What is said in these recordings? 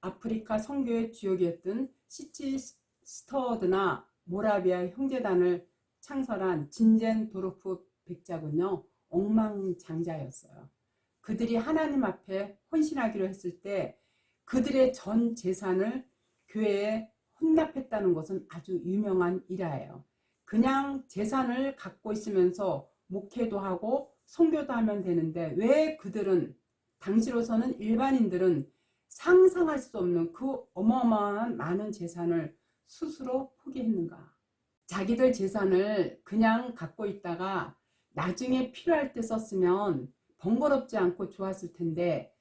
아프리카 선교의 주역이었던 시치 스터드나 모라비아 형제단을 창설한 진젠 도르프 백작은요, 억만장자였어요. 그들이 하나님 앞에 헌신하기로 했을 때 그들의 전 재산을 교회에 헌납했다는 것은 아주 유명한 일화예요. 그냥 재산을 갖고 있으면서 목회도 하고 선교도 하면 되는데 왜 그들은, 당시로서는 일반인들은 상상할 수 없는 그 어마어마한 많은 재산을 스스로 포기했는가? 자기들 재산을 그냥 갖고 있다가 나중에 필요할 때 썼으면 번거롭지 않고 좋았을 텐데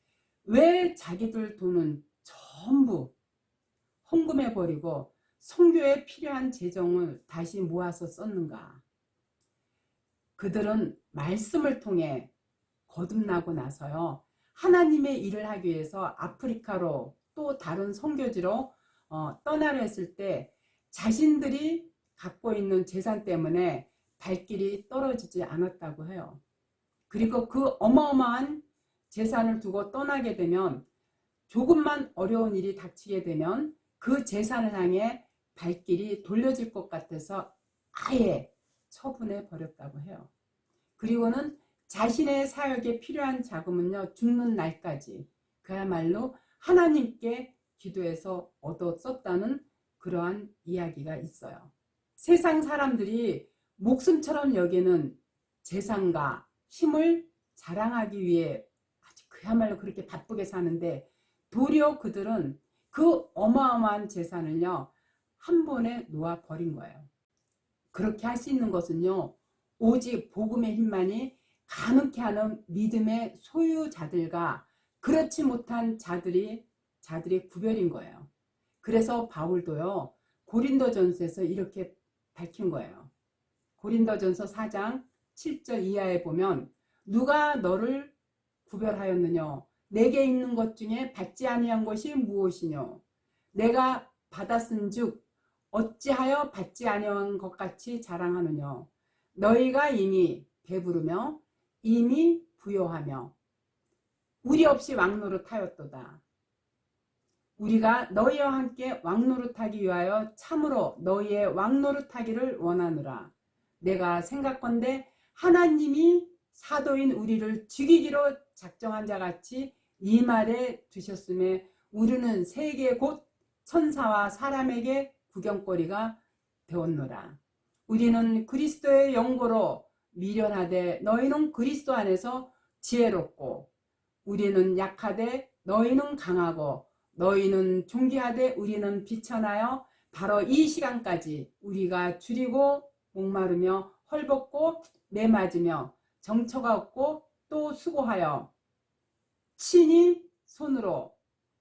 왜 자기들 돈은 전부 헌금해버리고 선교에 필요한 재정을 다시 모아서 썼는가? 그들은 말씀을 통해 거듭나고 나서요, 하나님의 일을 하기 위해서 아프리카로 또 다른 선교지로 떠나려 했을 때 자신들이 갖고 있는 재산 때문에 발길이 떨어지지 않았다고 해요. 그리고 그 어마어마한 재산을 두고 떠나게 되면 조금만 어려운 일이 닥치게 되면 그 재산을 향해 발길이 돌려질 것 같아서 아예 처분해 버렸다고 해요. 그리고는 자신의 사역에 필요한 자금은요, 죽는 날까지 그야말로 하나님께 기도해서 얻어 썼다는 그러한 이야기가 있어요. 세상 사람들이 목숨처럼 여기는 재산과 힘을 자랑하기 위해 아주 그야말로 그렇게 바쁘게 사는데 도리어 그들은 그 어마어마한 재산을요, 한 번에 놓아버린 거예요. 그렇게 할 수 있는 것은요, 오직 복음의 힘만이 가능케 하는 믿음의 소유자들과 그렇지 못한 자들이 구별인 거예요. 그래서 바울도요, 고린도전서에서 이렇게 밝힌 거예요. 고린도전서 4장 7절 이하에 보면 누가 너를 구별하였느냐? 내게 있는 것 중에 받지 아니한 것이 무엇이뇨? 내가 받았은즉 어찌하여 받지 아니한 것 같이 자랑하느냐? 너희가 이미 배부르며 이미 부요하며 우리 없이 왕노릇하였도다. 우리가 너희와 함께 왕노릇하기 위하여 참으로 너희의 왕노릇하기를 원하노라. 내가 생각건대 하나님이 사도인 우리를 죽이기로 작정한 자같이 이 말에 두셨음에 우리는 세계 곧 천사와 사람에게 구경거리가 되었노라. 우리는 그리스도의 영고로 미련하되 너희는 그리스도 안에서 지혜롭고 우리는 약하되 너희는 강하고 너희는 존귀하되 우리는 비천하여 바로 이 시간까지 우리가 줄이고 목마르며 헐벗고 매맞으며 정처가 없고 또 수고하여 친히 손으로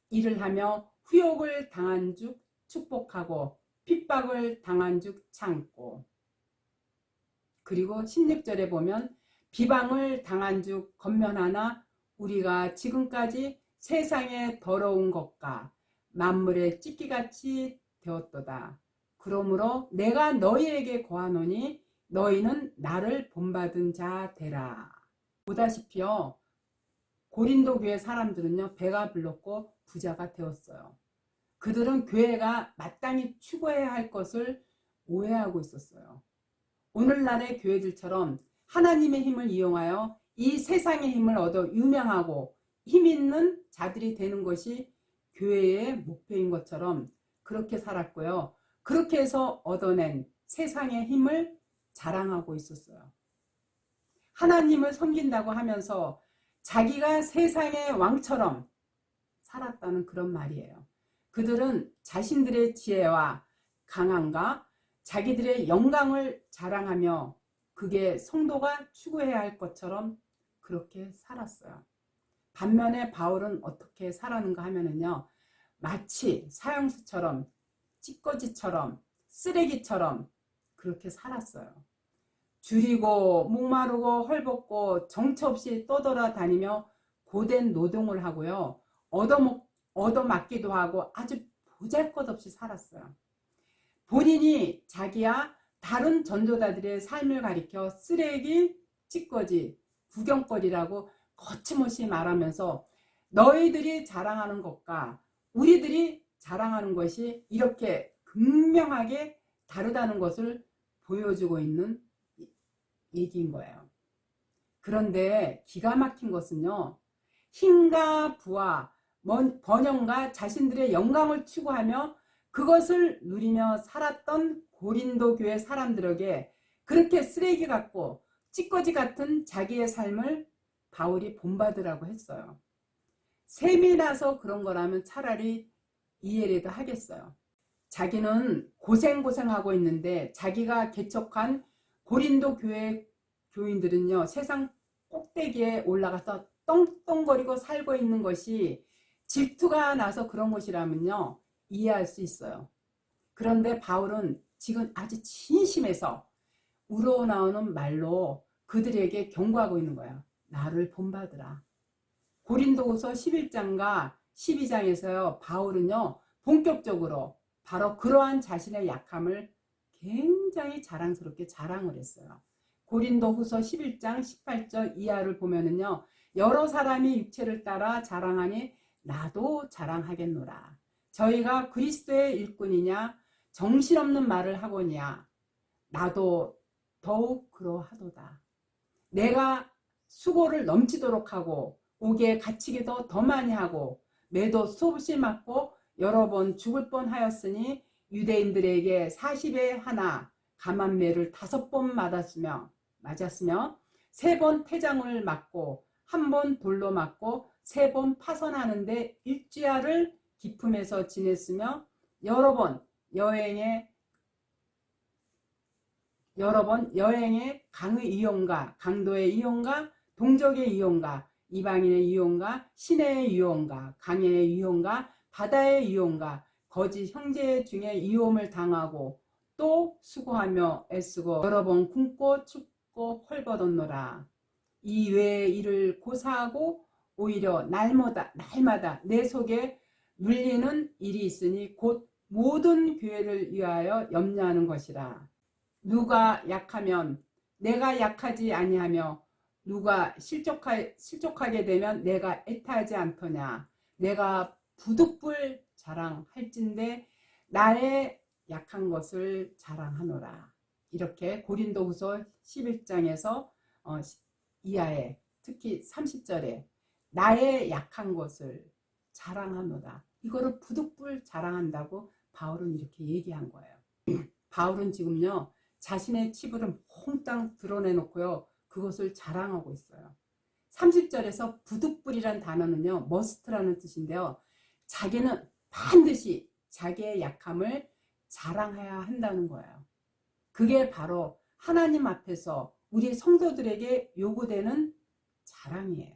일을 하며 후욕을 당한 즉 축복하고 핍박을 당한 즉 참고, 그리고 16절에 보면 비방을 당한 즉 권면하나 우리가 지금까지 세상의 더러운 것과 만물의 찢기같이 되었도다. 그러므로 내가 너희에게 고하노니 너희는 나를 본받은 자 되라. 보다시피요, 고린도 교회 사람들은요, 배가 불렀고 부자가 되었어요. 그들은 교회가 마땅히 추구해야 할 것을 오해하고 있었어요. 오늘날의 교회들처럼 하나님의 힘을 이용하여 이 세상의 힘을 얻어 유명하고 힘 있는 자들이 되는 것이 교회의 목표인 것처럼 그렇게 살았고요. 그렇게 해서 얻어낸 세상의 힘을 자랑하고 있었어요. 하나님을 섬긴다고 하면서 자기가 세상의 왕처럼 살았다는 그런 말이에요. 그들은 자신들의 지혜와 강함과 자기들의 영광을 자랑하며 그게 성도가 추구해야 할 것처럼 그렇게 살았어요. 반면에 바울은 어떻게 살았는가 하면은요, 마치 사형수처럼 찌꺼기처럼 쓰레기처럼 그렇게 살았어요. 줄이고 목마르고 헐벗고 정처 없이 떠돌아다니며 고된 노동을 하고요, 얻어맞기도 하고 아주 보잘것없이 살았어요. 본인이 자기야 다른 전도자들의 삶을 가리켜 쓰레기, 찌꺼기, 구경거리라고 거침없이 말하면서 너희들이 자랑하는 것과 우리들이 자랑하는 것이 이렇게 극명하게 다르다는 것을 보여주고 있는 얘기인 거예요. 그런데 기가 막힌 것은요, 힘과 부와 번영과 자신들의 영광을 추구하며 그것을 누리며 살았던 고린도 교회 사람들에게 그렇게 쓰레기 같고 찌꺼기 같은 자기의 삶을 바울이 본받으라고 했어요. 셈이 나서 그런 거라면 차라리 이해라도 하겠어요. 자기는 고생하고 있는데 자기가 개척한 고린도 교회 교인들은요, 세상 꼭대기에 올라가서 떵떵거리고 살고 있는 것이 질투가 나서 그런 것이라면요, 이해할 수 있어요. 그런데 바울은 지금 아주 진심에서 우러나오는 말로 그들에게 경고하고 있는 거예요. 나를 본받으라. 고린도후서 11장과 12장에서요, 바울은요, 본격적으로 바로 그러한 자신의 약함을 굉장히 자랑스럽게 자랑을 했어요. 고린도후서 11장 18절 이하를 보면은요, 여러 사람이 육체를 따라 자랑하니 나도 자랑하겠노라. 저희가 그리스도의 일꾼이냐 정신없는 말을 하거니와 나도 더욱 그러하도다. 내가 수고를 넘치도록 하고 옥에 갇히기도 더 많이 하고 매도 수없이 맞고 여러 번 죽을 뻔하였으니 유대인들에게 40에 하나 감한매를 5번 맞았으며 3번 태장을 맞고 1번 돌로 맞고 3번 파선하는데 일주야를 기품에서 지냈으며 여러 번 여행에 강의 이용과 강도의 이용과 동족의 이용과 이방인의 이용과 시내의 이용과 강의 이용과 바다의 이용과 거짓 형제 중에 이용을 당하고 또 수고하며 애쓰고 여러 번 굶고 춥고 헐벗었노라. 이 외의 일을 고사하고 오히려 날마다 내 속에 눌리는 일이 있으니 곧 모든 교회를 위하여 염려하는 것이라. 누가 약하면 내가 약하지 아니하며 누가 실족하게 되면 내가 애타하지 않더냐. 내가 부득불 자랑할진대 나의 약한 것을 자랑하노라. 이렇게 고린도후서 11장에서 이하에 특히 30절에 나의 약한 것을 자랑하노라. 이거를 부득불 자랑한다고 바울은 이렇게 얘기한 거예요. 바울은 지금요, 자신의 치부를 몽땅 드러내놓고요, 그것을 자랑하고 있어요. 30절에서 부득불이란 단어는요, 머스트라는 뜻인데요, 자기는 반드시 자기의 약함을 자랑해야 한다는 거예요. 그게 바로 하나님 앞에서 우리 성도들에게 요구되는 자랑이에요.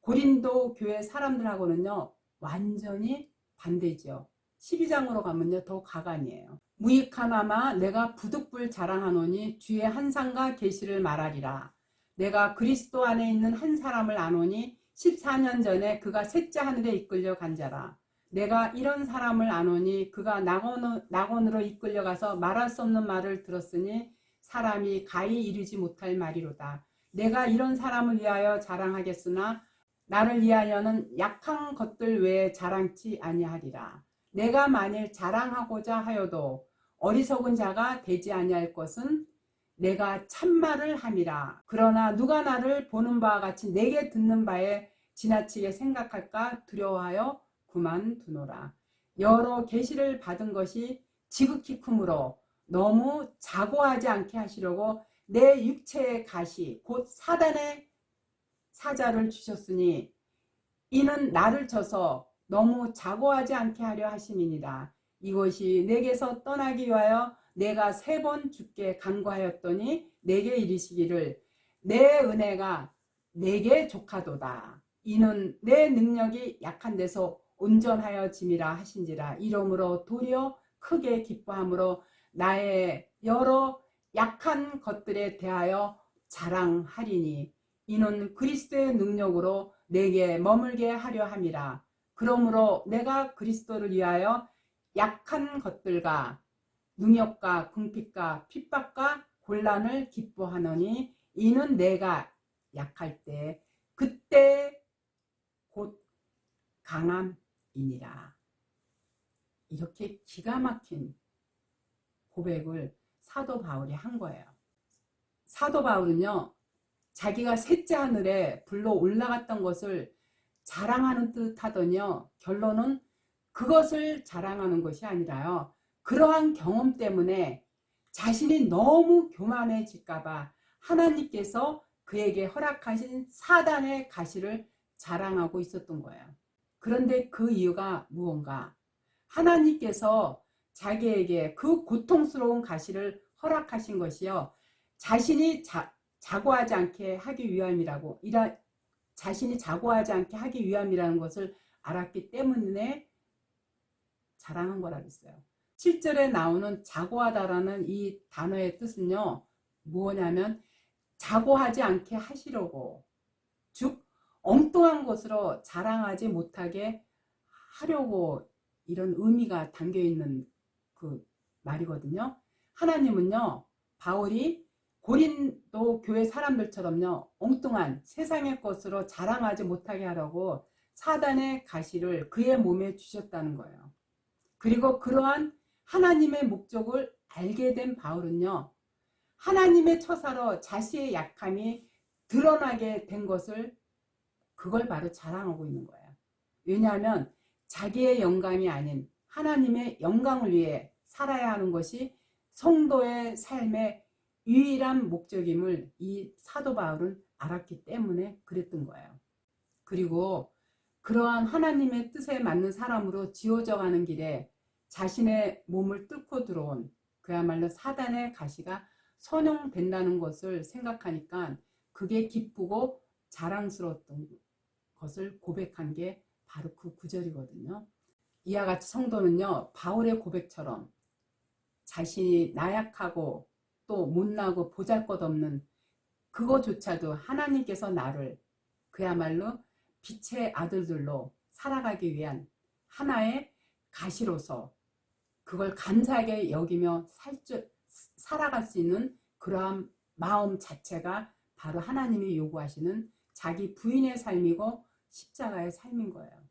고린도 교회 사람들하고는요, 완전히 반대죠. 12장으로 가면요, 더 가관이에요. 무익하나마 내가 부득불 자랑하노니 주의 한상과 계시를 말하리라. 내가 그리스도 안에 있는 한 사람을 아노니 14년 전에 그가 셋째 하늘에 이끌려 간 자라. 내가 이런 사람을 아노니 그가 낙원으로 이끌려가서 말할 수 없는 말을 들었으니 사람이 가히 이르지 못할 말이로다. 내가 이런 사람을 위하여 자랑하겠으나 나를 위하여는 약한 것들 외에 자랑치 아니하리라. 내가 만일 자랑하고자 하여도 어리석은 자가 되지 아니할 것은 내가 참말을 함이라. 그러나 누가 나를 보는 바와 같이 내게 듣는 바에 지나치게 생각할까 두려워하여 그만두노라. 여러 계시를 받은 것이 지극히 크므로 너무 자고하지 않게 하시려고 내 육체의 가시 곧 사단의 사자를 주셨으니 이는 나를 쳐서 너무 자고하지 않게 하려 하심이니라. 이것이 내게서 떠나기 위하여 내가 3번 주께 간구하였더니 내게 이르시기를 내 은혜가 내게 족하도다. 이는 내 능력이 약한 데서 온전하여 짐이라 하신지라. 이러므로 도리어 크게 기뻐함으로 나의 여러 약한 것들에 대하여 자랑하리니 이는 그리스도의 능력으로 내게 머물게 하려 함이라. 그러므로 내가 그리스도를 위하여 약한 것들과 능욕과 궁핍과 핍박과 곤란을 기뻐하노니 이는 내가 약할 때 그때 곧 강함 바울이니라. 이렇게 기가 막힌 고백을 사도 바울이 한 거예요. 사도 바울은요, 자기가 셋째 하늘에 불러 올라갔던 것을 자랑하는 듯 하더니요, 결론은 그것을 자랑하는 것이 아니라요, 그러한 경험 때문에 자신이 너무 교만해질까봐 하나님께서 그에게 허락하신 사단의 가시를 자랑하고 있었던 거예요. 그런데 그 이유가 무언가? 하나님께서 자기에게 그 고통스러운 가시를 허락하신 것이요, 자신이 자고하지 않게 하기 위함이라고, 자신이 자고하지 않게 하기 위함이라는 것을 알았기 때문에 자랑한 거라 그랬어요. 7절에 나오는 자고하다라는 이 단어의 뜻은요, 무엇냐면 자고하지 않게 하시려고, 즉 엉뚱한 것으로 자랑하지 못하게 하려고, 이런 의미가 담겨있는 그 말이거든요. 하나님은요, 바울이 고린도 교회 사람들처럼요, 엉뚱한 세상의 것으로 자랑하지 못하게 하려고 사단의 가시를 그의 몸에 주셨다는 거예요. 그리고 그러한 하나님의 목적을 알게 된 바울은요, 하나님의 처사로 자신의 약함이 드러나게 된 것을, 그걸 바로 자랑하고 있는 거예요. 왜냐하면 자기의 영광이 아닌 하나님의 영광을 위해 살아야 하는 것이 성도의 삶의 유일한 목적임을 이 사도 바울은 알았기 때문에 그랬던 거예요. 그리고 그러한 하나님의 뜻에 맞는 사람으로 지어져 가는 길에 자신의 몸을 뚫고 들어온 그야말로 사단의 가시가 선용된다는 것을 생각하니까 그게 기쁘고 자랑스러웠던 것을 고백한 게 바로 그 구절이거든요. 이와 같이 성도는요, 바울의 고백처럼 자신이 나약하고 또 못나고 보잘것없는 그거조차도 하나님께서 나를 그야말로 빛의 아들들로 살아가기 위한 하나의 가시로서 그걸 감사하게 여기며 살아갈 수 있는 그러한 마음 자체가 바로 하나님이 요구하시는 자기 부인의 삶이고 십자가의 삶인 거예요.